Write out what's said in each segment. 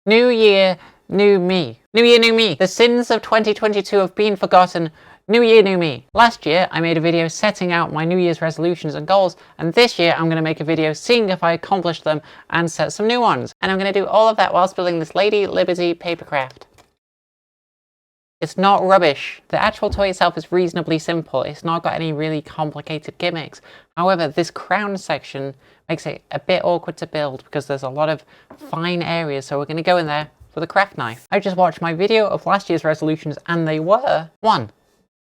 New year, new me. New year, new me. The sins of 2022 have been forgotten. New year, new me. Last year, I made a video setting out my New Year's resolutions and goals, and this year I'm going to make a video seeing if I accomplished them and set some new ones. And I'm going to do all of that whilst building this Lady Liberty Papercraft. It's not rubbish. The actual toy itself is reasonably simple. It's not got any really complicated gimmicks. However, this crown section makes it a bit awkward to build because there's a lot of fine areas, so we're going to go in there with a craft knife. I just watched my video of last year's resolutions and they were 1.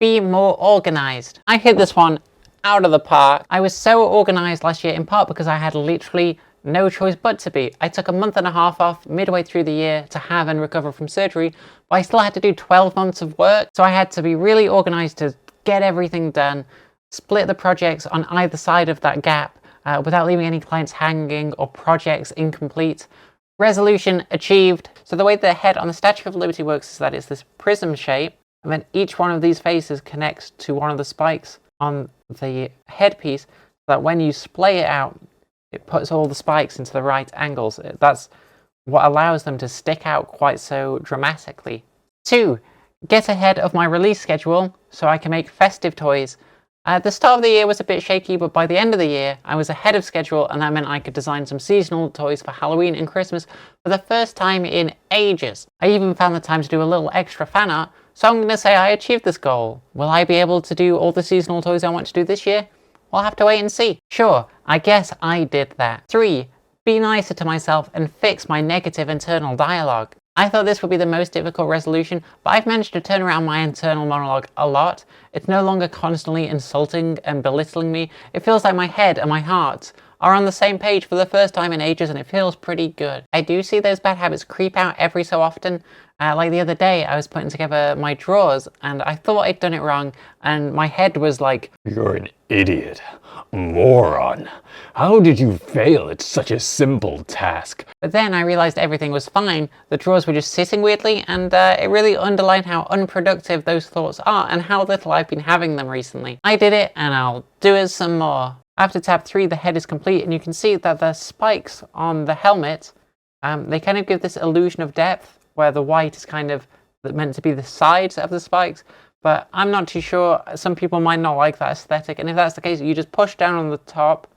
Be more organized. I hit this one out of the park. I was so organized last year in part because I had literally no choice but to be. I took a month and a half off midway through the year to have and recover from surgery, but I still had to do 12 months of work, so I had to be really organized to get everything done, split the projects on either side of that gap without leaving any clients hanging or projects incomplete. Resolution achieved. So the way the head on the Statue of Liberty works is that it's this prism shape, and then each one of these faces connects to one of the spikes on the headpiece, so that when you splay it out, it puts all the spikes into the right angles. That's what allows them to stick out quite so dramatically. 2. Get ahead of my release schedule so I can make Festive Toys. The start of the year was a bit shaky, but by the end of the year, I was ahead of schedule, and that meant I could design some seasonal toys for Halloween and Christmas for the first time in ages. I even found the time to do a little extra fan art, so I'm going to say I achieved this goal. Will I be able to do all the seasonal toys I want to do this year? We'll have to wait and see. Sure, I guess I did that. 3. Be nicer to myself and fix my negative internal dialogue. I thought this would be the most difficult resolution, but I've managed to turn around my internal monologue a lot. It's no longer constantly insulting and belittling me. It feels like my head and my heart are on the same page for the first time in ages, and it feels pretty good. I do see those bad habits creep out every so often. Like the other day, I was putting together my drawers, and I thought I'd done it wrong, and my head was like, "You're an idiot, moron. How did you fail at such a simple task?" But then I realized everything was fine. The drawers were just sitting weirdly, and it really underlined how unproductive those thoughts are and how little I've been having them recently. I did it, and I'll do it some more. After tab 3, the head is complete, and you can see that the spikes on the helmet, they kind of give this illusion of depth, where the white is kind of meant to be the sides of the spikes, but I'm not too sure. Some people might not like that aesthetic, and if that's the case, you just push down on the top,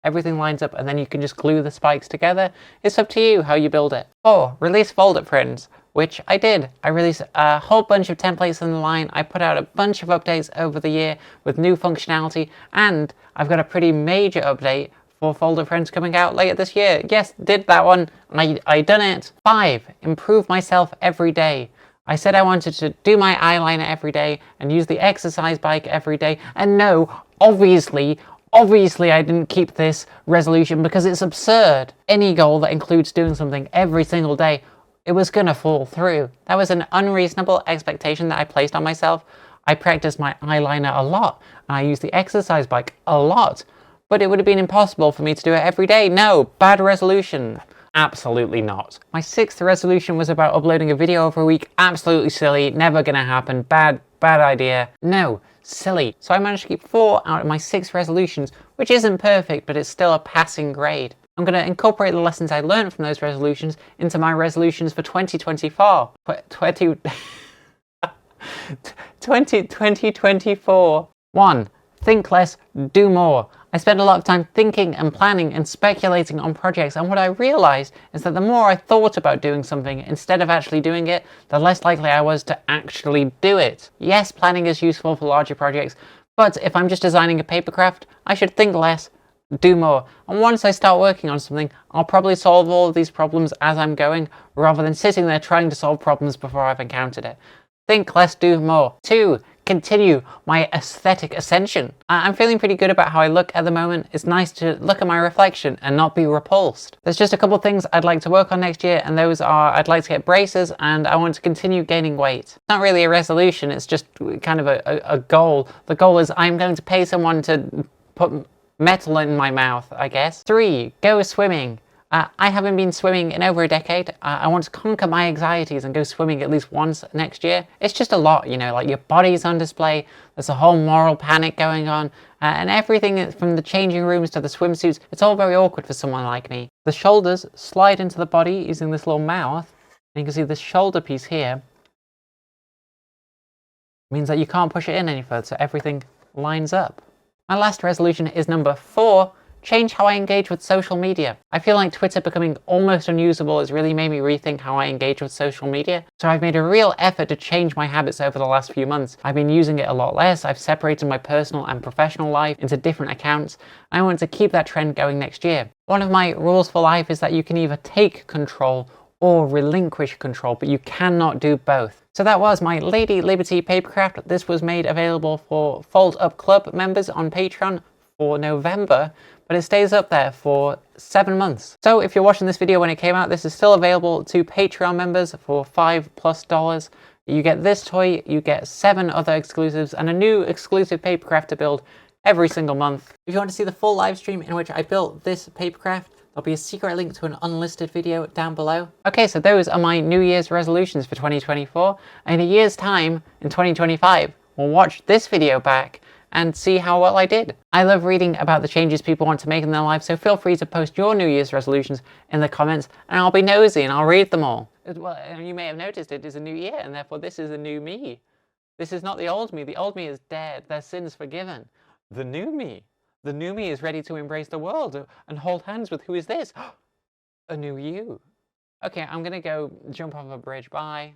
everything lines up, and then you can just glue the spikes together. It's up to you how you build it. 4. Release fold-up prints, which I did. I released a whole bunch of templates in the line. I put out a bunch of updates over the year with new functionality, and I've got a pretty major update for folder prints coming out later this year. Yes, did that one. I done it. 5. Improve myself every day. I said I wanted to do my eyeliner every day and use the exercise bike every day. And no, obviously I didn't keep this resolution because it's absurd. Any goal that includes doing something every single day, it was gonna fall through. That was an unreasonable expectation that I placed on myself. I practiced my eyeliner a lot, and I used the exercise bike a lot, but it would have been impossible for me to do it every day. No, bad resolution. Absolutely not. My 6th resolution was about uploading a video over a week. Absolutely silly, never gonna happen, bad idea. No, silly. So I managed to keep 4 out of my 6 resolutions, which isn't perfect, but it's still a passing grade. I'm going to incorporate the lessons I learned from those resolutions into my resolutions for 2024. 2024. 1. Think less, do more. I spent a lot of time thinking and planning and speculating on projects, and what I realized is that the more I thought about doing something instead of actually doing it, the less likely I was to actually do it. Yes, planning is useful for larger projects, but if I'm just designing a papercraft, I should think less, do more. And once I start working on something, I'll probably solve all of these problems as I'm going, rather than sitting there trying to solve problems before I've encountered it. Think less, do more. 2. Continue my aesthetic ascension. I'm feeling pretty good about how I look at the moment. It's nice to look at my reflection and not be repulsed. There's just a couple things I'd like to work on next year, and those are I'd like to get braces, and I want to continue gaining weight. It's not really a resolution, it's just kind of a goal. The goal is I'm going to pay someone to put metal in my mouth, I guess. 3. Go swimming. I haven't been swimming in over a decade. I want to conquer my anxieties and go swimming at least once next year. It's just a lot, you know, like your body's on display, there's a whole moral panic going on, and everything from the changing rooms to the swimsuits, it's all very awkward for someone like me. The shoulders slide into the body using this little mouth. And you can see this shoulder piece here means that you can't push it in any further, so everything lines up. My last resolution is number 4. Change how I engage with social media. I feel like Twitter becoming almost unusable has really made me rethink how I engage with social media. So I've made a real effort to change my habits over the last few months. I've been using it a lot less. I've separated my personal and professional life into different accounts. I want to keep that trend going next year. One of my rules for life is that you can either take control or relinquish control, but you cannot do both. So that was my Lady Liberty Papercraft. This was made available for Fold Up Club members on Patreon for November, but it stays up there for 7 months. So if you're watching this video when it came out, this is still available to Patreon members for $5+. You get this toy, you get 7 other exclusives, and a new exclusive papercraft to build every single month. If you want to see the full live stream in which I built this papercraft, there'll be a secret link to an unlisted video down below. Okay, so those are my New Year's resolutions for 2024. And in a year's time, in 2025, we'll watch this video back and see how well I did. I love reading about the changes people want to make in their lives, so feel free to post your New Year's resolutions in the comments, and I'll be nosy and I'll read them all. Well, you may have noticed it is a new year, and therefore this is a new me. This is not the old me. The old me is dead. Their sins forgiven. The new me is ready to embrace the world and hold hands with, who is this? A new you. Okay, I'm gonna go jump off a bridge. Bye.